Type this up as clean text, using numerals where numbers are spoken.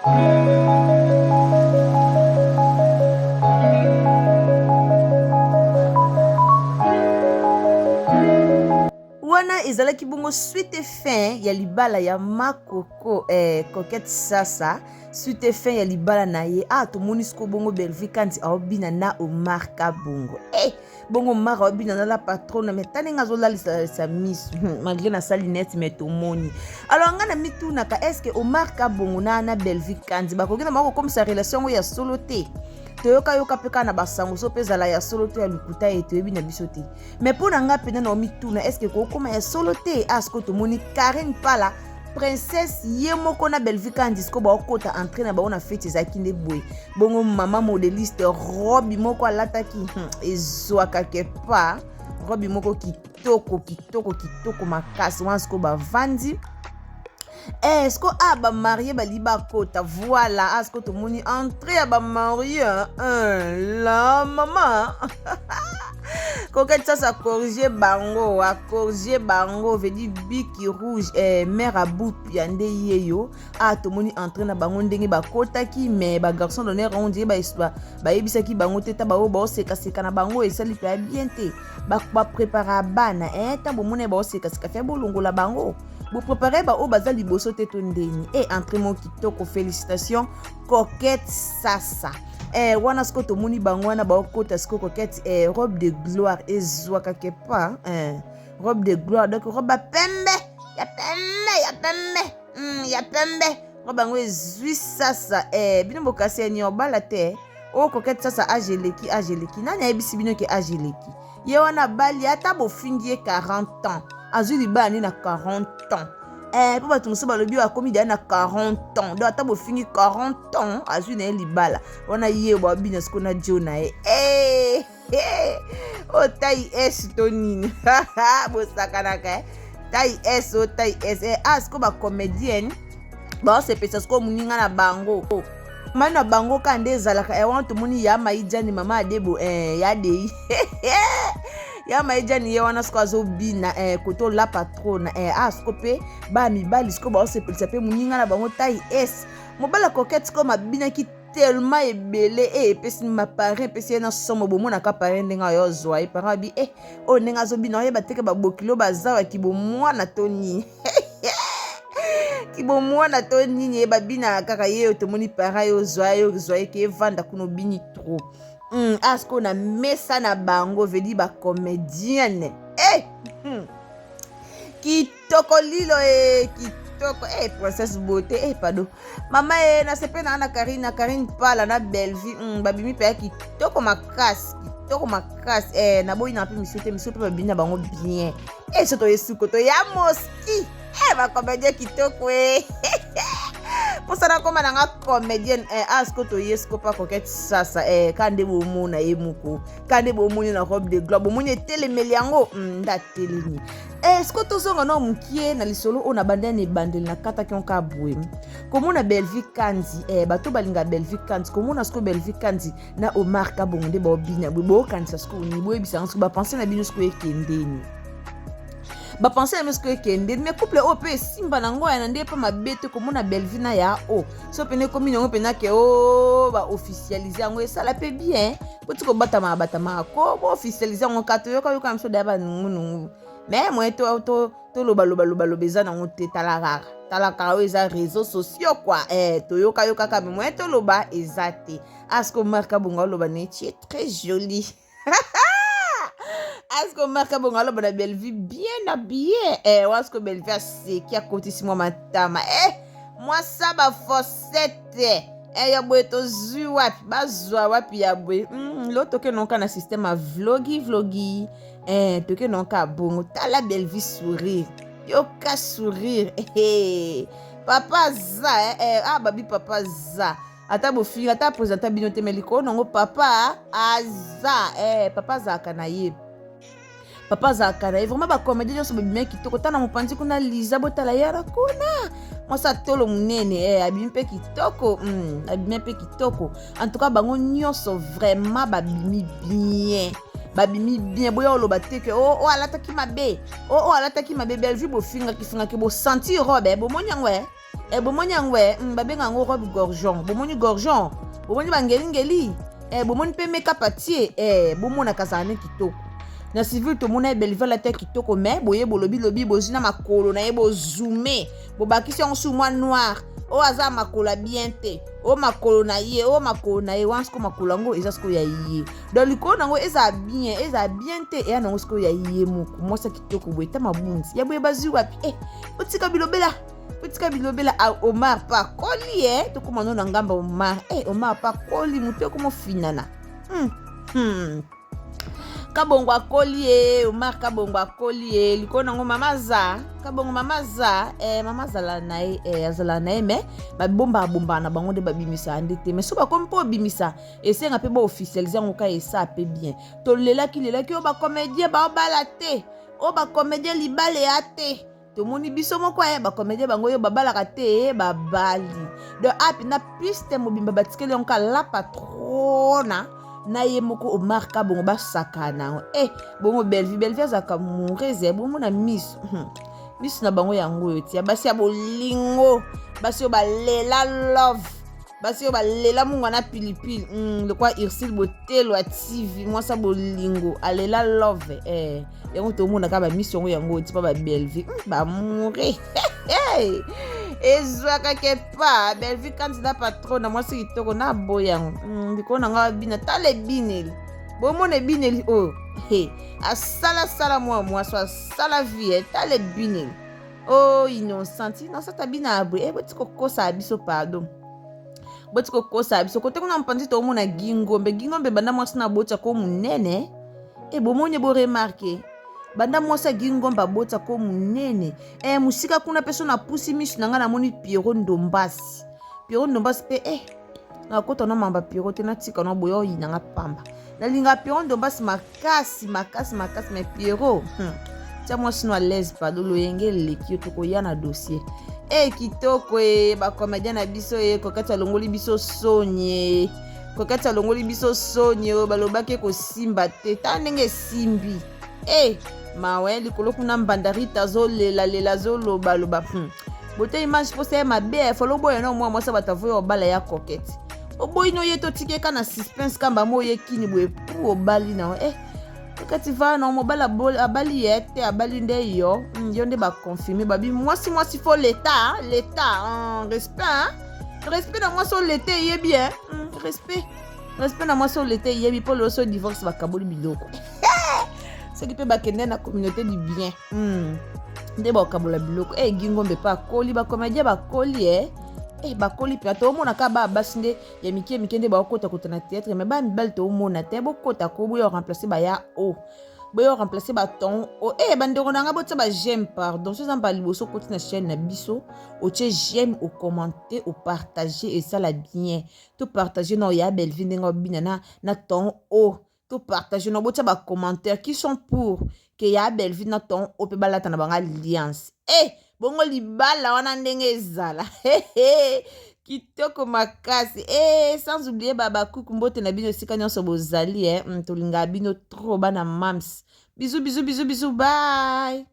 wana ezalaki bongo suite fin ya libala ya makoko Coquette Sasa suite fin ya libala na ye tomoni siko bongo Bellevue kandi aobina na Omar Kabongo bongo Omar aobina na la patronne mais taninga azolalisa miso malgré na sali net mais tomoni alors nga na mitunaka est-ce que Omar Kabongo na Bellevue kandi bakoki na bakokomisa relation ya solo te toyoka yoka peka na basango so pezala ya solo te ya lukuta toyebi na biso te mais pour nga pena na mituna est-ce que kokoma ya solo te asko tomoni Karine Pala princesse ye moko na Bellevue kandi sko ba okota entrer na baona fete ezaki nde boye bongo mama modéliste robe moko alataki ezwaka ke pa robe moko kitoko makasi wana sko bavandi est-ce ba marié bali ba kota voilà est-ce que tout monde entré à ba marié la maman Coquette Sasa corriger bango veut dire biki rouge mère à bout piande yeyo tout monde entré na bango ndenge ba kota ki mais ba garçon donné rondi ba histoire ba yebisaki bango teta ba o seka na bango et ça li pas bien te ba préparer bana ta bo mone ba seka fait bolongo la bango. Vous préparez ba o baza liboso te tondeni entre mon kitoko félicitations Coquette Sasa wana sko to moni bangwana ba okota sko Coquette robe de gloire ezwaka ke pa robe de gloire donc robe pembe ya pembe robe ngo ezwi Sasa bino bokasi ni obala te Coquette Sasa ageleki nani ayebisi bino ke ageleki ye wana bali ata bofingi 40 ans azui libani na 40 ans po bato mosusu balobi akomi na 40 ans donc ata bofingi 40 ans azui na ye libala wana ye babina siko na jo na ye tai es to nini bosakanaka tai es siko bacomédienne baosepesa siko moninga na bango mani na bango kande ezalaka wana tomoni ya maijani mama adebo ya dei ya maijani ye wana siko azobina koto la patronne siko pe ba mibali siko baosepelisa pe moninga na bango tai es mobala Coquette siko mabinaki tellement ebele epesi maparin epesi ye na somo bomonaka parin ndenge ayo ozwa ye parin abi ndenge azobina oyeba teke babokilo bazawaki bomwana to nini kibomwana to nini babina kaka ye tomoni parin yo ozwa ye ke evanda kuna obini trop asko na mesa na bango vedi ba comédienne kitoko lilo kitoko princesse beauté pardon mama na sepe na Karine Pala na Bellevue babimi pe kitoko makasi na boyi na pe miso pe babina bango bien soto yesuko to ya moski ba comédienne kitoko posana koma nanga comédienne asko to yesko pa Coquette Sasa kande bomona ye muko kande bomoni na robe de gloire bomoni telemeli yango ndatelemi esko tozonga no mukie na lisolo ona bandane bandeli na kata ki onka bwe komona Bellevue kandi bato balinga Bellevue kandi komona sko Bellevue kandi na Omar Kabongo nde bobina bo kanisa sko ni bo ebisa sko ba penser na bino sko ekendeni ba penser à mesque kende mais couple op simba nango ya nde pa mabete komona Bellevue na ya so pene komi nango pena ke ba officialiser ngo ça la pe bien poti ko batama ko bo officialiser ngo kato yoka mso da ba nungu mais moi to loba beza nango te talaka o eza réseaux sociaux quoi to yoka ka mais moi to loba ezate asko Omar Kabongo loba ne très joli Asko marka bongalo bana Bellevue bien habillé wasko Bellevue seki à côté si moi matama moi ça ba fossette ya boy to zu wapi bazwa wapi ya boy lo toke nonka na système a vlogi toke nonka bongo tala Bellevue sourire yo ka sourire papa za babi papa za ata bofi ata présenter bino temeliko nongo papa aza papa za kanaye papa zakana vraiment ba comédien so bimé kitoko tana mopanzi kuna Liza botala yara kuna mosa tolo munene abimé pe kitoko abimé pe kitoko en tout cas bango nyonso vraiment babimi bien babimi bien boya oloba te ke oh alataki mabe oh alataki mabe Bellevue bofinga ki bo sentir robe bomoni yango bomoni yango babenga yango robe gorgeon bomoni gorgeon bomoni bangeli bomoni mpe make-up atie bomona kazana kitoko na civil tomona Bellevue la te kitoko mais boye bolobi bozina makolo na ye bozoome bobakisi yango sur moi noir aza makolo bien te makolo na ye wansko makolo yango eza siko ya ye donc likolo nango eza bien te eya nango siko ya ye moko mwasa kitoko boye ta mabunzi ya boye bazwi wapi otika bilobela Omar pa koli tokoma no na ngamba Omar pa koli mutu ekomofinana kabongo akoli Omar kabongo akoli likolo nango mamaza kabongo mamaza la na ye azala na ye mais babomba na bango nde babimisa ande te mais so bakomi mpo obimisa esenga mpe baofficialize yango ka esa pe bien tolelaki oyo bacomédien baobala te oyo bacomédien libale ya te tomoni biso moko bacomédien bango oyo babalaka te babali donc api na piste mobimba batikeli yango ka la patrona na ye moko Omar kabongo basakana bongo Bellevue azaka mureze bongo na miso na bango yango yo tia basi ya bolingo basi yo balela love basi yo balela mungu na pilipili lekwa Ursule Botelo a TV mwasa bolingo alela love yango tomona ka ba mission yango ti pa ba Bellevue ba mure ezwaka ke pa Bellevue candidat patron na mwasi kitoko na boyango ndikona nga bina tale bineli bomone bineli asala mwasi asala vie tale bineli innocent bina abwe botiko kosa biso pardon botiko kosa biso kote kuna mpanzi tomona gingombe banda mwasi na botya ko munene bomone bo remarquer banda mwasi gingombe botya ko munene musika kuna peso na pusi misu nanga na moni Pierrot Ndombasi pe na kota na mamba Pierrot te na tika na boyo yinanga pamba na linga Pierrot Ndombasi makasi mais Pierrot tia mwasi no à l'aise pardon loyenge leki toko ya na dossier kitoko bacomédien na biso kokati alongoli biso sonye balobaki kosimba te ta ndenge esimbi mawe likolo kuna mbandarita azolela azoloba bote image posa ya mabe folo boya na mwa mwasa batavoya obala ya kokete oboyi no ye totikeka na suspense kamba mo ye kini boye pour obali na kati va na mobala abali yete abali nde yo nde baconfirme babi mwasi fo l'état respect na mwasi l'état ye bien respect na mwasi l'état ye bi polo so divorce bakaboli biloko soki pe bakende na communauté du bien nde bakabola biloko gingombe pa koli bacomédien bakoli bakoli pe tomona ka basi nde ya mike nde bakota na théâtre mais bamibali tomona te bokota ko boyo remplacer baya boyo remplacer baton bandeko nanga botya j'aime pardon so zamba liboso koti na chaîne na biso otie j'aime au commenter au partager et ça la bien to partager na ya Bellevue ndenga bina na ton to partager na botya commentaires qui sont pour que ya Bellevue na ton pe balata na banga alliance bongo libala wana ndenge ezala kitoko makasi sans oublier baba kuku mbote na bino sika nyonso bozali tolinga bino trop bana mams bisous bye.